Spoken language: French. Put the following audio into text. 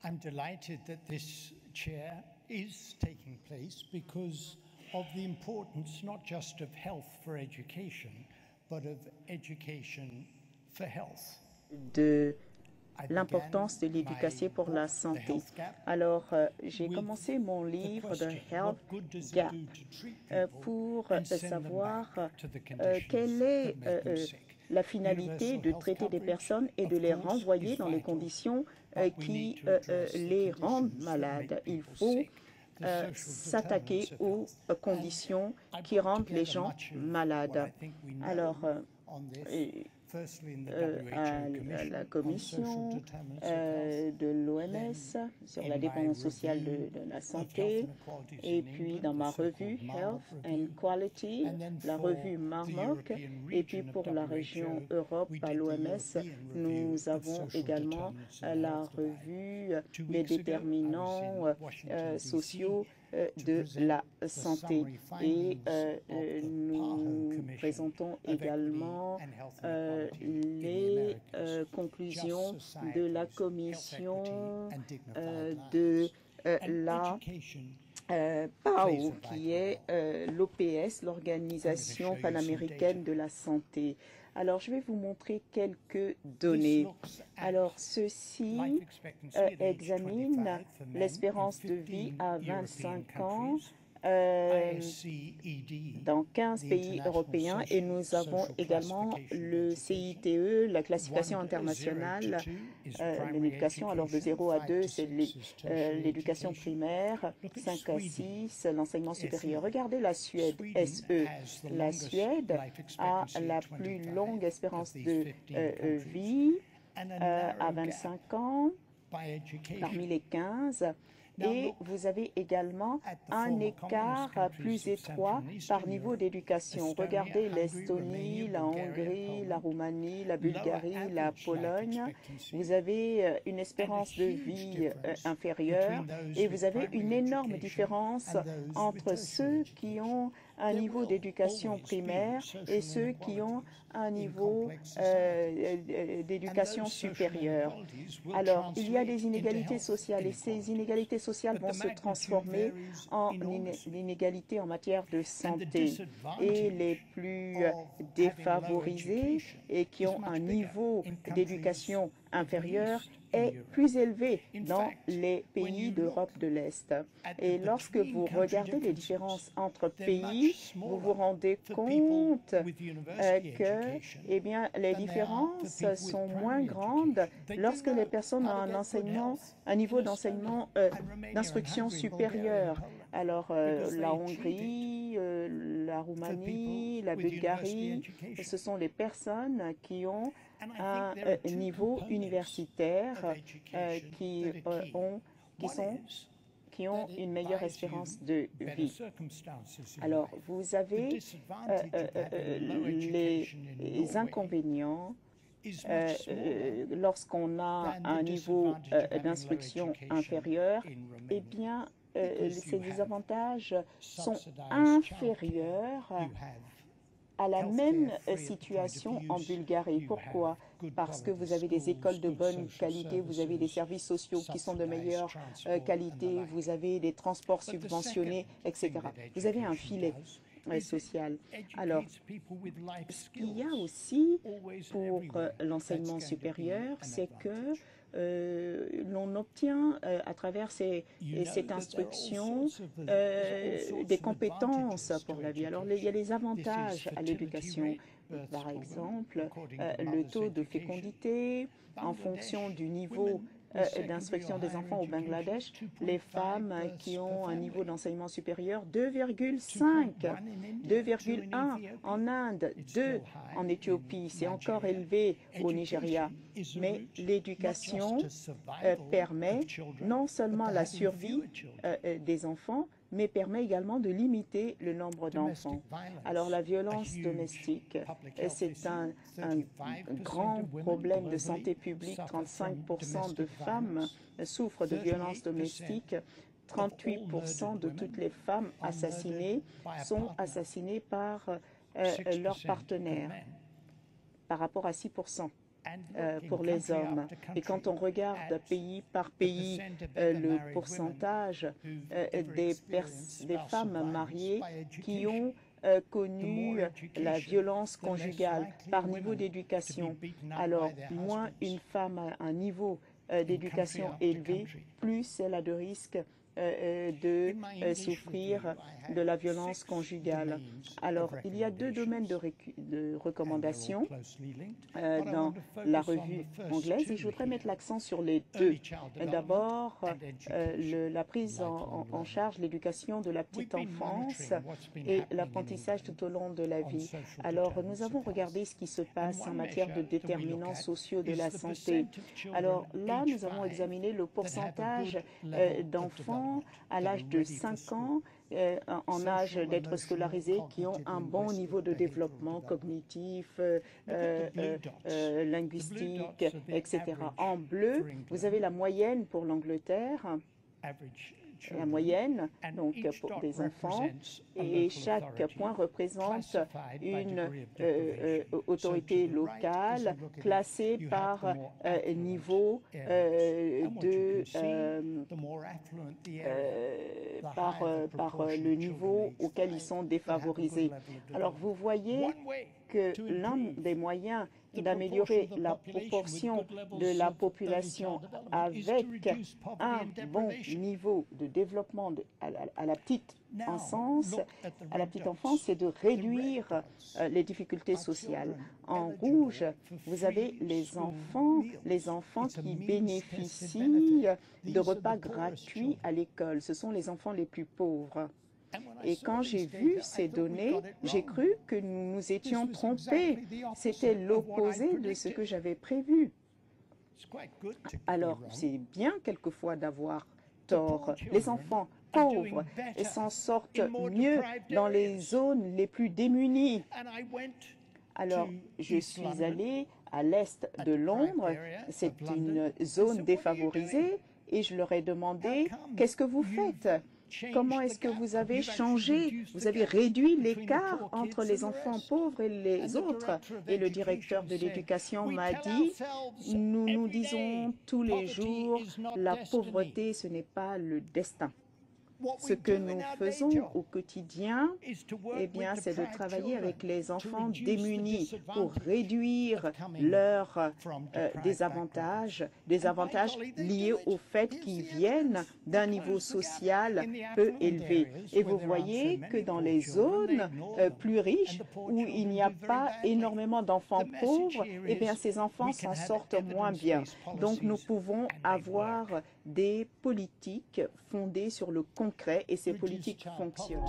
I'm delighted that this chair is taking place because of the importance not just of health for education, but of education for health. De l'importance de l'éducation pour la santé. Alors, j'ai commencé mon livre The Health Gap pour savoir quelle est la finalité de traiter des personnes et de les renvoyer dans les conditions qui les rendent malades. Il faut s'attaquer aux conditions qui rendent les gens malades. Alors, à la commission de l'OMS sur la dépendance sociale de la santé, et puis dans ma revue Health and Quality, la revue Marmok, et puis pour la région Europe à l'OMS, nous avons également la revue des déterminants sociaux de la santé, et nous présentons également les conclusions de la commission de la PAO, qui est l'OPS, l'Organisation panaméricaine de la santé. Alors, je vais vous montrer quelques données. Alors, ceci examine l'espérance de vie à 25 ans dans 15 pays européens, et nous avons également le CITE, la classification internationale de l'éducation. Alors de 0 à 2, c'est l'éducation primaire, 5 à 6, l'enseignement supérieur. Regardez la Suède, SE. La Suède a la plus longue espérance de vie à 25 ans parmi les 15. Et vous avez également un écart plus étroit par niveau d'éducation. Regardez l'Estonie, la Hongrie, la Roumanie, la Bulgarie, la Pologne. Vous avez une espérance de vie inférieure, et vous avez une énorme différence entre ceux qui ont un niveau d'éducation primaire et ceux qui ont un niveau d'éducation supérieure. Alors, il y a des inégalités sociales, et ces inégalités sociales vont se transformer en inégalités en matière de santé. Et les plus défavorisés et qui ont un niveau d'éducation inférieur est plus élevé dans les pays d'Europe de l'Est. Et lorsque vous regardez les différences entre pays, vous vous rendez compte que les différences sont moins grandes lorsque les personnes ont un niveau d'enseignement, d'instruction supérieure. Alors, la Hongrie, la Roumanie, la Bulgarie, ce sont les personnes qui ont un niveau universitaire, qui ont une meilleure espérance de vie. Alors, vous avez les inconvénients lorsqu'on a un niveau d'instruction inférieur. Eh bien, ces désavantages sont inférieurs à la même situation en Bulgarie. Pourquoi? Parce que vous avez des écoles de bonne qualité, vous avez des services sociaux qui sont de meilleure qualité, vous avez des transports subventionnés, etc. Vous avez un filet social. Alors, ce qu'il y a aussi pour l'enseignement supérieur, c'est que l'on obtient à travers cette instruction des compétences pour la vie. Alors, il y a des avantages à l'éducation. Par exemple, le taux de fécondité en fonction du niveau d'instruction des enfants au Bangladesh, les femmes qui ont un niveau d'enseignement supérieur 2,5, 2,1 en Inde, 2 en Éthiopie, c'est encore élevé au Nigeria. Mais l'éducation permet non seulement la survie des enfants, mais permet également de limiter le nombre d'enfants. Alors la violence domestique, c'est un grand problème de santé publique. 35% de femmes souffrent de violences domestiques. 38% de toutes les femmes assassinées sont assassinées par leur partenaire, par rapport à 6% pour les hommes. Et quand on regarde pays par pays le pourcentage des femmes mariées qui ont connu la violence conjugale par niveau d'éducation, alors moins une femme a un niveau d'éducation élevé, plus elle a de risques de souffrir de la violence conjugale. Alors, il y a deux domaines de recommandation dans la revue anglaise et je voudrais mettre l'accent sur les deux. D'abord, la prise en charge, l'éducation de la petite enfance et l'apprentissage tout au long de la vie. Alors, nous avons regardé ce qui se passe en matière de déterminants sociaux de la santé. Alors là, nous avons examiné le pourcentage d'enfants à l'âge de 5 ans, en âge d'être scolarisés, qui ont un bon niveau de développement cognitif, linguistique, etc. En bleu, vous avez la moyenne pour l'Angleterre, la moyenne donc pour des enfants, et chaque point représente une autorité locale classée par niveau par le niveau auquel ils sont défavorisés. Alors vous voyez que l'un des moyens d'améliorer la proportion de la population avec un bon niveau de développement à la petite enfance, c'est de réduire les difficultés sociales. En rouge, vous avez les enfants qui bénéficient de repas gratuits à l'école. Ce sont les enfants les plus pauvres. Et quand j'ai vu ces données, j'ai cru que nous nous étions trompés. C'était l'opposé de ce que j'avais prévu. Alors, c'est bien quelquefois d'avoir tort. Les enfants pauvres s'en sortent mieux dans les zones les plus démunies. Alors, je suis allée à l'est de Londres, c'est une zone défavorisée, et je leur ai demandé « Qu'est-ce que vous faites ? Comment est-ce que vous avez changé? Vous avez réduit l'écart entre les enfants pauvres et les autres. » Et le directeur de l'éducation m'a dit, « Nous nous disons tous les jours, la pauvreté, ce n'est pas le destin. » Ce que nous faisons au quotidien, eh bien, c'est de travailler avec les enfants démunis pour réduire leurs désavantages liés au fait qu'ils viennent d'un niveau social peu élevé. Et vous voyez que dans les zones plus riches, où il n'y a pas énormément d'enfants pauvres, eh bien, ces enfants s'en sortent moins bien. Donc, nous pouvons avoir des politiques fondées sur le concret et ces politiques fonctionnent.